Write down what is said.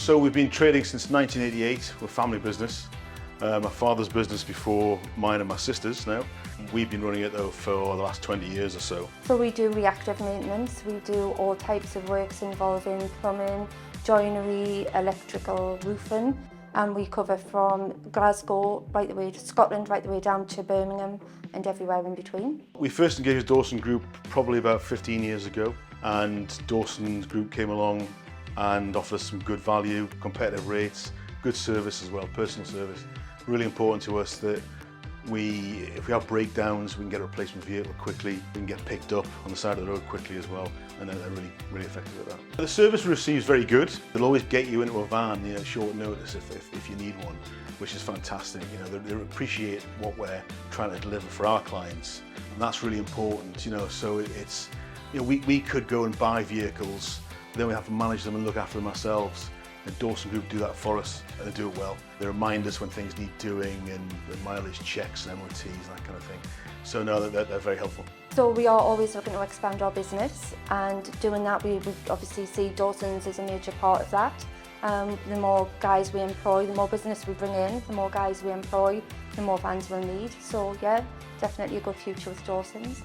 So we've been trading since 1988. We're a family business. My father's business before mine and my sister's now. We've been running it though for the last 20 years or so. So we do reactive maintenance. We do all types of works involving plumbing, joinery, electrical, roofing, and we cover from Glasgow right the way to Scotland, right the way down to Birmingham and everywhere in between. We first engaged Dawsongroup probably about 15 years ago, and Dawsongroup came along and offered us some good value, competitive rates, good service as well, personal service. Really important to us that if we have breakdowns, we can get a replacement vehicle quickly, we can get picked up on the side of the road quickly as well, and they're really effective at that. The service we receive is very good. They'll always get you into a van, short notice if you need one, which is fantastic. They appreciate what we're trying to deliver for our clients, and that's really important. So it's we could go and buy vehicles, then we have to manage them and look after them ourselves. And Dawsongroup do that for us, and they do it well. They remind us when things need doing, and the mileage checks and MOTs and that kind of thing. So no, they're very helpful. So we are always looking to expand our business, and doing that we obviously see Dawson's as a major part of that. The more guys we employ, the more business we bring in, the more guys we employ, the more vans we'll need. So yeah, definitely a good future with Dawson's.